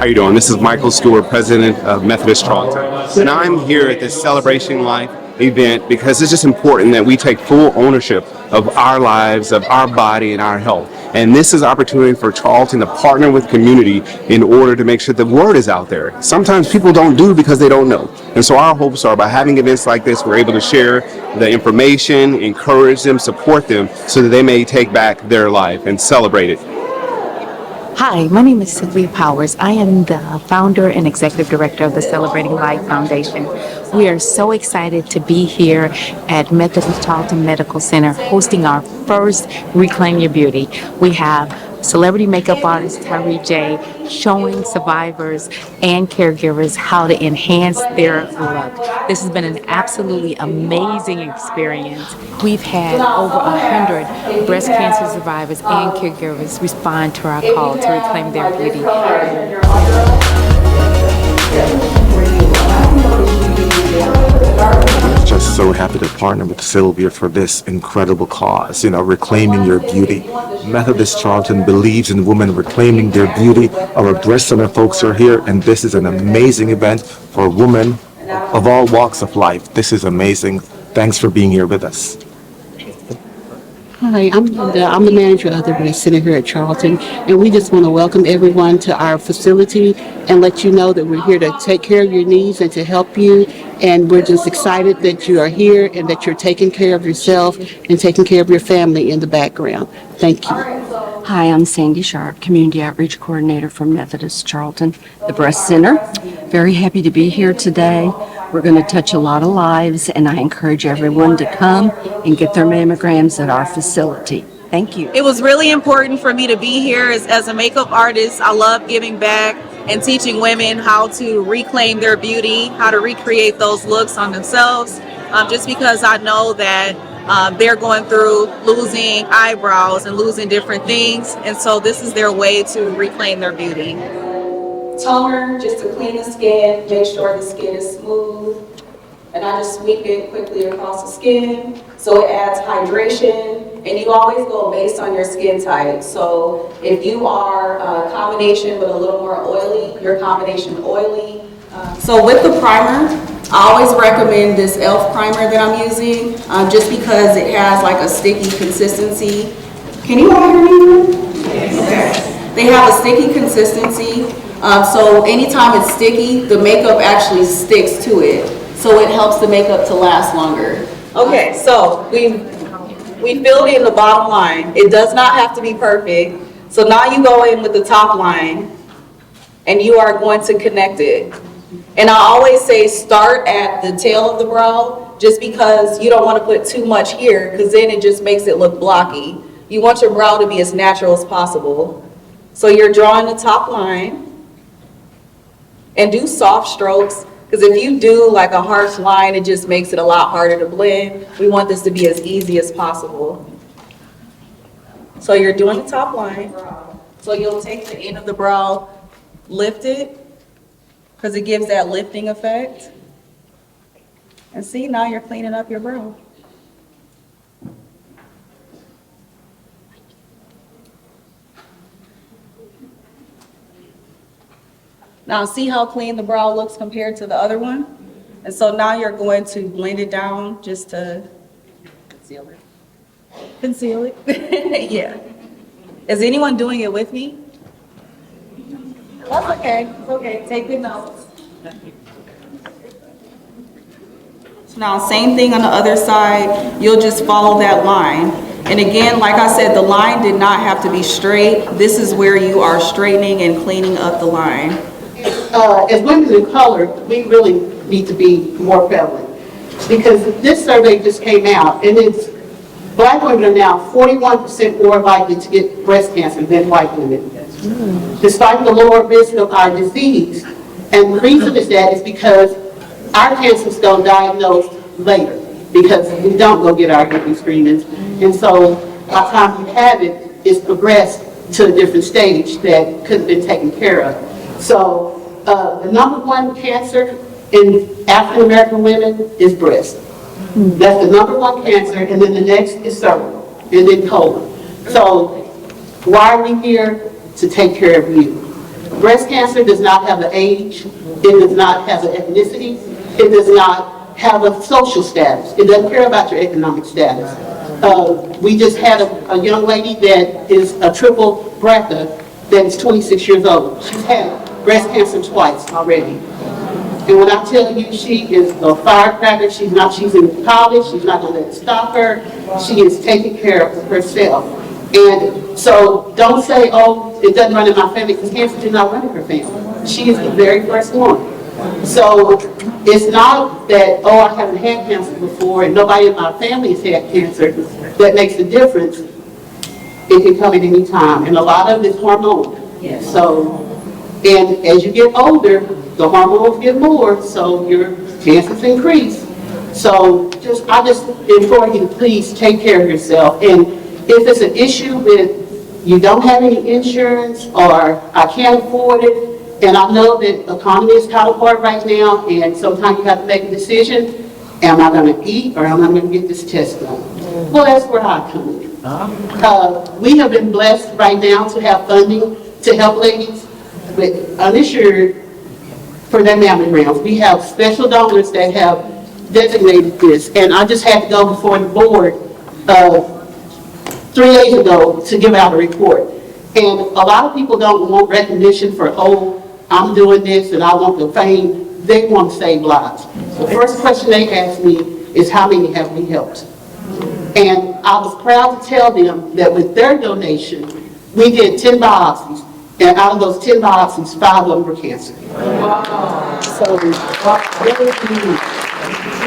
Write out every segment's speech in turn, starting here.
How you doing? This is Michael Stewart, president of Methodist Charlton. And I'm here at this Celebration Life event because it's just important that we take full ownership of our lives, of our body, and our health. And this is an opportunity for Charlton to partner with community in order to make sure the word is out there. Sometimes people don't do because they don't know. And so our hopes are by having events like this, we're able to share the information, encourage them, support them so that they may take back their life and celebrate it. Hi, my name is Sylvia Powers. I am the founder and executive director of the Celebrating Life Foundation. We are so excited to be here at Methodist Charlton Medical Center hosting our first Reclaim Your Beauty. We have celebrity makeup artist Tyree J showing survivors and caregivers how to enhance their look. This has been an absolutely amazing experience. We've had over 100 breast cancer survivors and caregivers respond to our call to reclaim their beauty. I'm just so happy to partner with Sylvia for this incredible cause, reclaiming your beauty. Methodist Charlton believes in women reclaiming their beauty. Our breast center folks are here, and this is an amazing event for women of all walks of life. This is amazing. Thanks for being here with us. Hi, I'm Linda. I'm the manager of the Breast Center here at Charlton, and we just want to welcome everyone to our facility and let you know that we're here to take care of your needs and to help you. And we're just excited that you are here and that you're taking care of yourself and taking care of your family in the background. Thank you. Hi, I'm Sandy Sharp, Community Outreach Coordinator for Methodist Charlton, the Breast Center. Very happy to be here today. We're going to touch a lot of lives, and I encourage everyone to come and get their mammograms at our facility. Thank you. It was really important for me to be here as a makeup artist. I love giving back and teaching women how to reclaim their beauty, how to recreate those looks on themselves, just because I know that they're going through losing eyebrows and losing different things, and so this is their way to reclaim their beauty. Toner just to clean the skin, make sure the skin is smooth, and I just sweep it quickly across the skin so it adds hydration. And you always go based on your skin type. So if you are a combination but a little more oily, your combination oily. So with the primer, I always recommend this e.l.f. primer that I'm using, just because it has like a sticky consistency. Can you all hear me? Yes. They have a sticky consistency, so anytime it's sticky, the makeup actually sticks to it. So it helps the makeup to last longer. Okay, so we filled in the bottom line. It does not have to be perfect. So now you go in with the top line and you are going to connect it. And I always say start at the tail of the brow, just because you don't want to put too much here because then it just makes it look blocky. You want your brow to be as natural as possible. So you're drawing the top line and do soft strokes. Because if you do like a harsh line, it just makes it a lot harder to blend. We want this to be as easy as possible. So you're doing the top line. So you'll take the end of the brow, lift it, because it gives that lifting effect. And see, now you're cleaning up your brow. Now see how clean the brow looks compared to the other one? And so now you're going to blend it down just to conceal it. Yeah. Is anyone doing it with me? That's okay. It's okay. Take good notes. Now same thing on the other side. You'll just follow that line. And again, like I said, the line did not have to be straight. This is where you are straightening and cleaning up the line. As women in color, we really need to be more prevalent, because this survey just came out, and it's Black women are now 41% more likely to get breast cancer than white women, despite the lower risk of our disease. And the reason is that is because our cancers don't diagnose later, because we don't go get our HPV screenings, and so by the time we have it, it's progressed to a different stage that could have been taken care of. So the number one cancer in African American women is breast. That's the number one cancer, and then the next is cervical, and then colon. So why are we here? To take care of you. Breast cancer does not have an age, it does not have an ethnicity, it does not have a social status. It doesn't care about your economic status. We just had a young lady that is a triple BRCA that is 26 years old. She's had breast cancer twice already. And when I tell you she is a firecracker, she's in college, she's not gonna let it stop her. She is taking care of herself. And so don't say, oh, it doesn't run in my family, because cancer did not run in her family. She is the very first one. So it's not that, oh, I haven't had cancer before and nobody in my family has had cancer that makes a difference. It can come at any time, and a lot of it is hormonal. Yes. So, and as you get older, the hormones get more, so your chances increase. So I just implore you to please take care of yourself. And if it's an issue with you don't have any insurance or I can't afford it, and I know that the economy is kind of hard right now, and sometimes you have to make a decision, am I going to eat or am I going to get this test done? Well, that's where I come in. We have been blessed right now to have funding to help ladies with uninsured for their mammograms. We have special donors that have designated this, and I just had to go before the board 3 days ago to give out a report. And a lot of people don't want recognition for, oh, I'm doing this and I want the fame. They want to save lives. The first question they asked me is, how many have we helped? And I was proud to tell them that with their donation, we did 10 biopsies. And out of those 10 biopsies, 5 of them were cancer. So,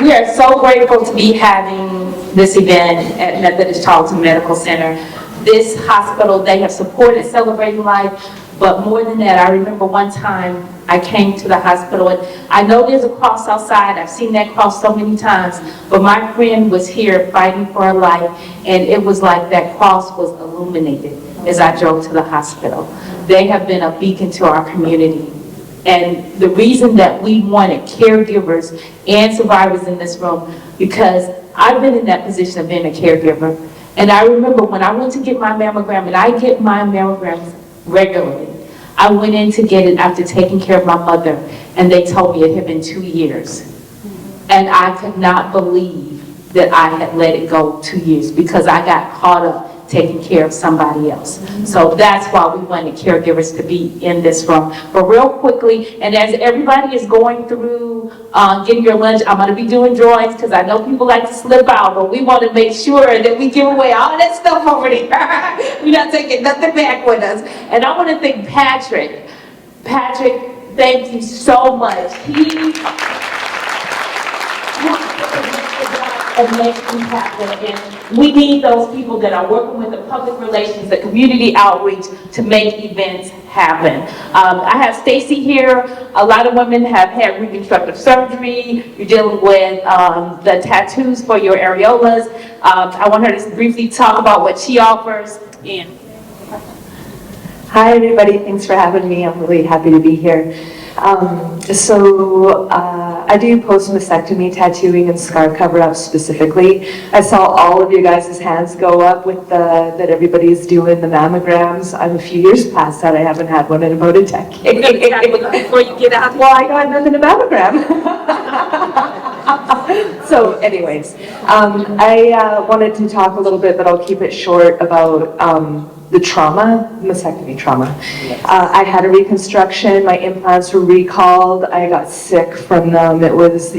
We are so grateful to be having this event at Methodist Charlton Medical Center. This hospital, they have supported Celebrating Life, but more than that, I remember one time I came to the hospital, and I know there's a cross outside, I've seen that cross so many times, but my friend was here fighting for her life, and it was like that cross was illuminated as I drove to the hospital. They have been a beacon to our community. And the reason that we wanted caregivers and survivors in this room, because I've been in that position of being a caregiver. And I remember when I went to get my mammogram, and I get my mammograms regularly. I went in to get it after taking care of my mother, and they told me it had been 2 years. And I could not believe that I had let it go 2 years, because I got caught up taking care of somebody else. So that's why we wanted caregivers to be in this room. But real quickly, and as everybody is going through getting your lunch, I'm going to be doing drawings because I know people like to slip out, but we want to make sure that we give away all that stuff over there. We're not taking nothing back with us. And I want to thank Patrick. Patrick, thank you so much. And make things happen. And we need those people that are working with the public relations, the community outreach to make events happen. I have Stacy here. A lot of women have had reconstructive surgery. You're dealing with the tattoos for your areolas. I want her to briefly talk about what she offers. And hi everybody, thanks for having me. I'm really happy to be here. I do post-mastectomy tattooing and scar cover-up specifically. I saw all of you guys' hands go up with that everybody's doing the mammograms. I'm a few years past that. I haven't had one in about a decade. before you get out. Well, I got nothing to mammogram. So anyways, I wanted to talk a little bit, but I'll keep it short, about the trauma, mastectomy trauma. I had a reconstruction, my implants were recalled, I got sick from them. It was,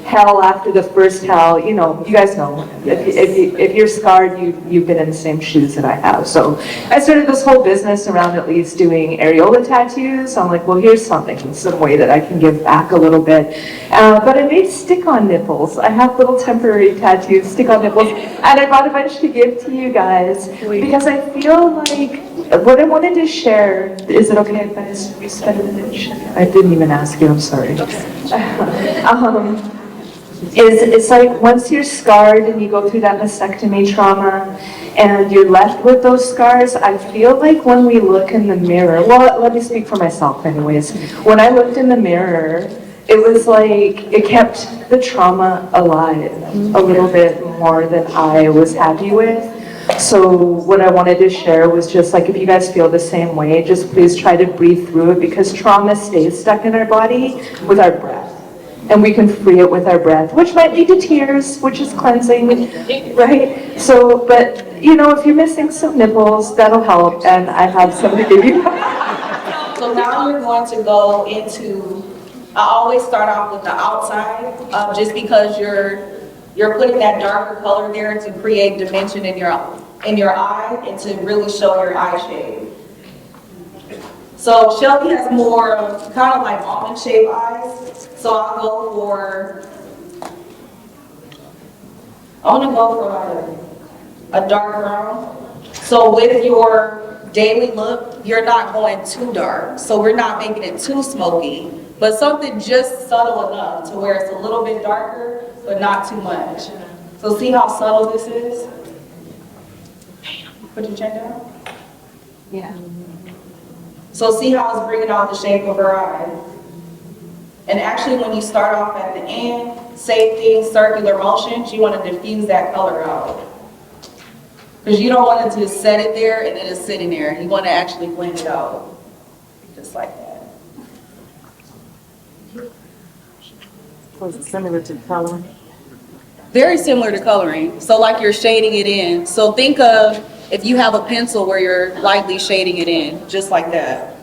hell after the first hell, you guys know. If you're scarred, you've been in the same shoes that I have. So I started this whole business around at least doing areola tattoos. I'm like, well, here's something, some way that I can give back a little bit. But I made stick-on nipples. I have little temporary tattoos, stick-on nipples, and I brought a bunch to give to you guys because I feel like what I wanted to share, is it okay if I spend a minute? I didn't even ask you, I'm sorry. It's like once you're scarred and you go through that mastectomy trauma and you're left with those scars, I feel like when we look in the mirror, well, let me speak for myself anyways. When I looked in the mirror, it was like it kept the trauma alive a little bit more than I was happy with. So what I wanted to share was just like, if you guys feel the same way, just please try to breathe through it, because trauma stays stuck in our body with our breath. And we can free it with our breath, which might lead to tears, which is cleansing, right? So, but, you know, if you're missing some nipples, that'll help, and I have some to give you. So now you're going to go into, I always start off with the outside, just because you're putting that darker color there to create dimension in your eye and to really show your eye shade. So Shelby has more of kind of like almond shaped eyes. So I want to go for a dark brown. So with your daily look, you're not going too dark. So we're not making it too smoky, but something just subtle enough to where it's a little bit darker, but not too much. So see how subtle this is? Put your chin down. Yeah. So see how it's bringing out the shape of her eye. And actually when you start off at the end, same thing, circular motions, you want to diffuse that color out. Because you don't want it to just set it there and then it's sitting there. You want to actually blend it out. Just like that. Was it similar to coloring? Very similar to coloring. So like you're shading it in. So think of if you have a pencil where you're lightly shading it in, just like that.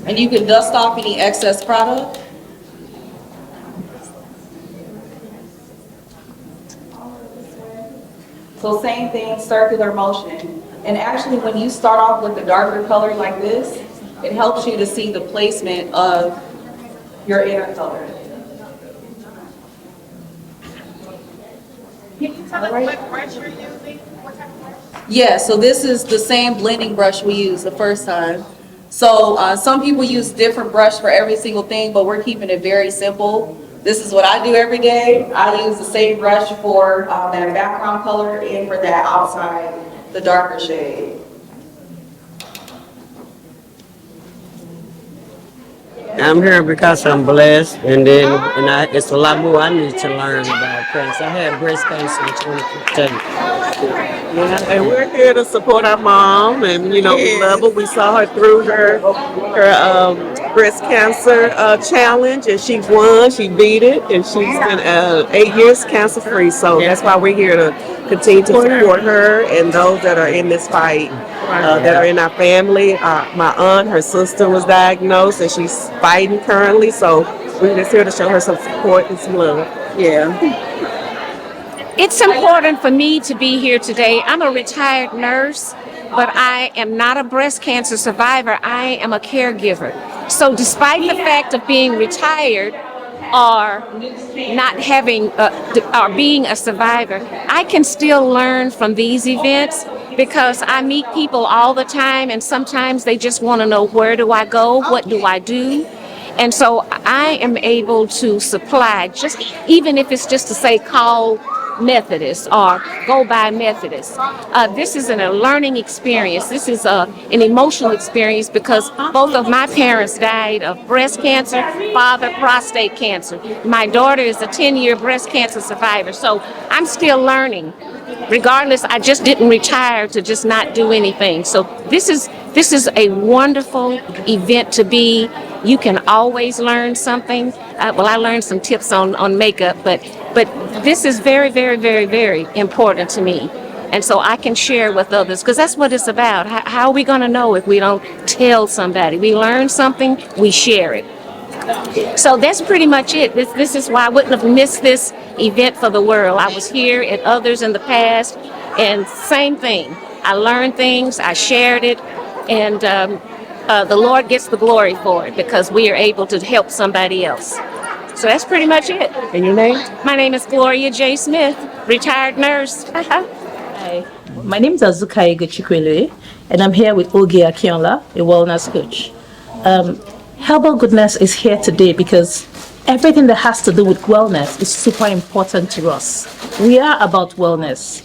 And you can dust off any excess product. So same thing, circular motion. And actually when you start off with the darker color like this, it helps you to see the placement of your inner color. Can you tell us what brush you're using? What type of brush? Yeah, so this is the same blending brush we used the first time. So some people use different brush for every single thing, but we're keeping it very simple. This is what I do every day. I use the same brush for that background color and for that outside, the darker shade. I'm here because I'm blessed, and it's a lot more I need to learn about cancer. I had breast cancer in 2015. Yeah, and we're here to support our mom, and we love her. We saw her through her breast cancer challenge, and she won. She beat it, and she's been 8 years cancer free. So that's why we're here to continue to support her and those that are in this fight. That are in our family. My aunt, her sister was diagnosed and she's fighting currently, so we're just here to show her some support and some love. Yeah. It's important for me to be here today. I'm a retired nurse, but I am not a breast cancer survivor. I am a caregiver. So despite the fact of being retired or not having, or being a survivor, I can still learn from these events, because I meet people all the time and sometimes they just want to know, where do I go? What do I do? And so I am able to supply, just even if it's just to say call Methodist or go by Methodist. This is a learning experience. This is an emotional experience, because both of my parents died of breast cancer, father prostate cancer. My daughter is a 10-year breast cancer survivor, so I'm still learning. Regardless, I just didn't retire to just not do anything. So this is a wonderful event to be. You can always learn something. Well, I learned some tips on makeup, but this is very, very, very, very important to me. And so I can share with others, because that's what it's about. How are we going to know if we don't tell somebody? We learn something, we share it. So that's pretty much it. This is why I wouldn't have missed this event for the world. I was here at others in the past, and same thing. I learned things, I shared it, and the Lord gets the glory for it, because we are able to help somebody else. So that's pretty much it. And your name? My name is Gloria J. Smith, retired nurse. Hi, my name is Azuka Chikwele, and I'm here with Oge Akinola, a wellness coach. Herbal Goodness is here today because everything that has to do with wellness is super important to us. We are about wellness.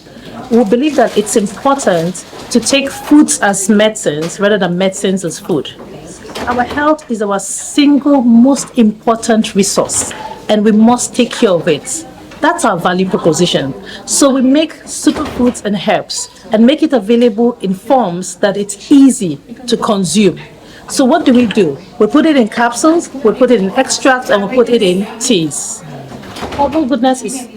We believe that it's important to take foods as medicines rather than medicines as food. Our health is our single most important resource, and we must take care of it. That's our value proposition. So we make superfoods and herbs and make it available in forms that it's easy to consume. So what do? We put it in capsules, we put it in extracts, and we put it in teas. Herbal Goodness is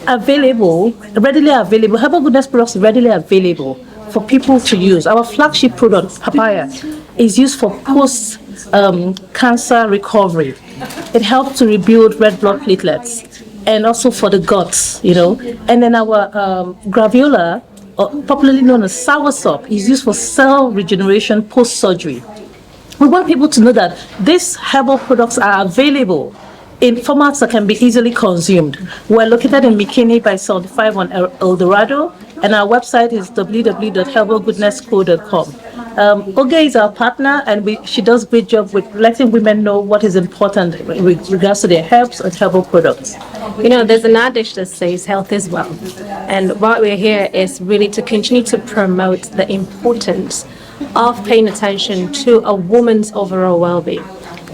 available, readily available. Herbal Goodness products are readily available for people to use. Our flagship product, papaya, is used for post-cancer recovery. It helps to rebuild red blood platelets and also for the guts, And then our graviola, popularly known as soursop, is used for cell regeneration post-surgery. We want people to know that these herbal products are available in formats that can be easily consumed. We're located in McKinney by 75 on El Dorado, and our website is www.herbalgoodnessco.com. Oge is our partner, and she does a great job with letting women know what is important with regards to their herbs and herbal products. There's an adage that says health is wealth. And what we're here is really to continue to promote the importance of paying attention to a woman's overall well-being.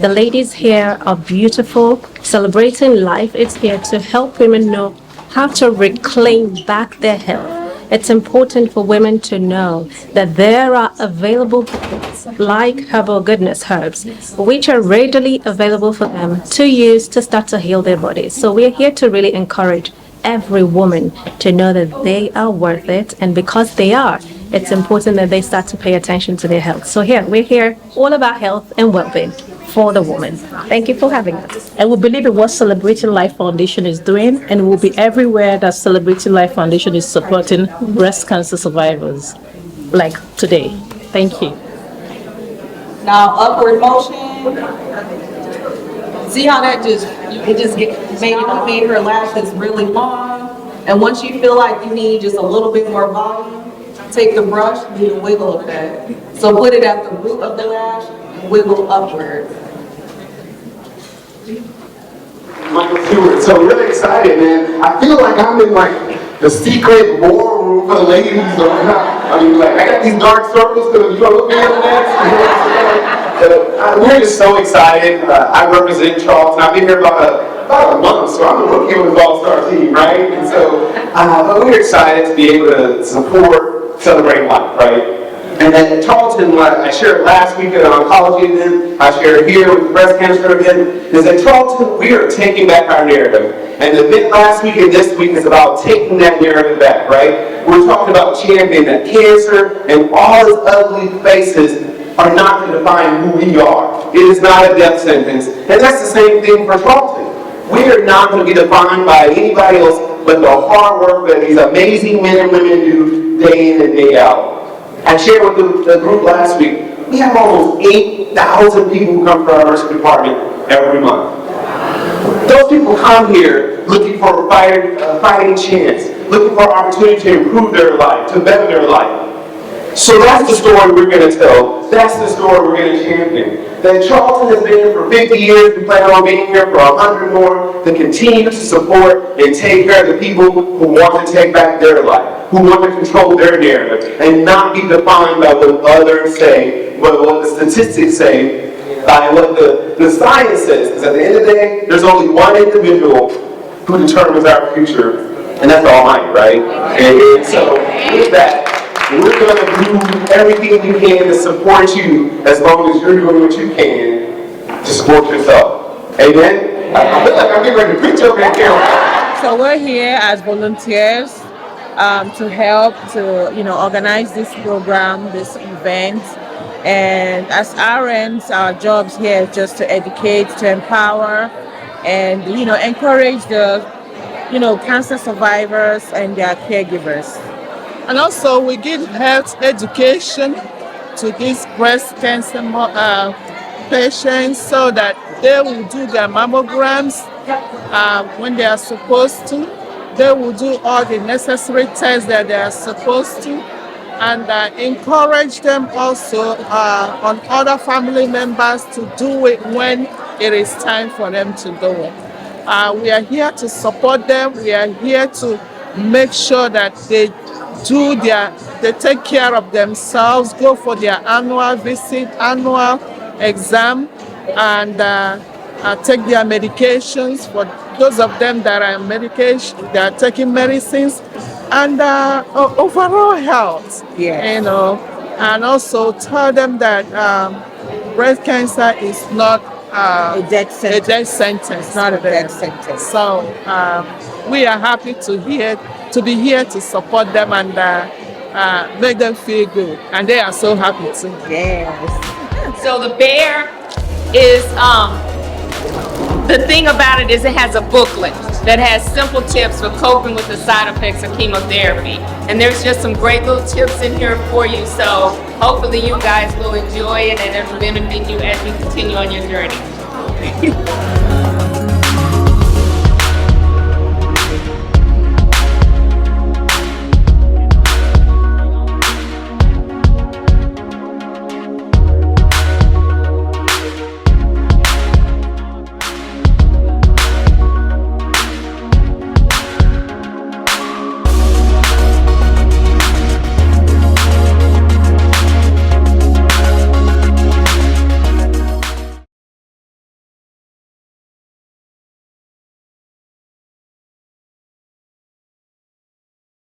The ladies here are beautiful, celebrating life. It's here to help women know how to reclaim back their health. It's important for women to know that there are available products like Herbal Goodness herbs, which are readily available for them to use to start to heal their bodies. So we're here to really encourage every woman to know that they are worth it, and because they are, it's important that they start to pay attention to their health. So we're here all about health and well-being for the woman. Thank you for having us. And we believe in what Celebrating Life Foundation is doing, and we'll be everywhere that Celebrating Life Foundation is supporting breast cancer survivors, like today. Thank you. Now, upward motion. See how that made her lashes really long? And once you feel like you need just a little bit more volume, take the brush, do the wiggle effect. So put it at the root of the lash, and wiggle upward. Michael Stewart, so really excited, man. I feel like I'm in the secret war room for the ladies. I got these dark circles because you don't look me in the next. We're just so excited. I represent Charlton. I've been here about a month, so I'm a rookie on the All-Star team, right? And so we're excited to be able to support Celebrate Life, right? And at Charlton, what I shared last week at an oncology event, I shared here with the breast cancer event, is at Charlton, we are taking back our narrative. And the event last week and this week is about taking that narrative back, right? We're talking about championing that cancer and all its ugly faces are not to define who we are. It is not a death sentence. And that's the same thing for Charlton. We are not going to be defined by anybody else but the hard work that these amazing men and women do day in and day out. I shared with the group last week, we have almost 8,000 people who come to our nursery department every month. Those people come here looking for a fighting chance, looking for an opportunity to improve their life, to better their life. So that's the story we're going to tell. That's the story we're going to champion. That Charlton has been here for 50 years. We plan on being here for 100 more to continue to support and take care of the people who want to take back their life, who want to control their narrative, and not be defined by what others say, but what the statistics say, by what the science says. Because at the end of the day, there's only one individual who determines our future, and that's Almighty, right? And so with that, we're going to do everything we can to support you as long as you're doing what you can to support yourself. Amen? I feel like I'm getting ready to preach over here. So we're here as volunteers to help to organize this program, this event. And as RNs, our jobs here is just to educate, to empower, and encourage the cancer survivors and their caregivers. And also we give health education to these breast cancer patients so that they will do their mammograms when they are supposed to. They will do all the necessary tests that they are supposed to, and encourage them also on other family members to do it when it is time for them to do it. We are here to support them. We are here to make sure that they take care of themselves, go for their annual visit, annual exam, and take their medications, for those of them that are on medication, they are taking medicines, and overall health. You know, and also tell them that breast cancer is not a death sentence. Not a death sentence. So we are happy to be here to support them and make them feel good, and they are so happy too. So the bear is, the thing about it is it has a booklet that has simple tips for coping with the side effects of chemotherapy. And there's just some great little tips in here for you. So hopefully you guys will enjoy it and it'll benefit you as you continue on your journey.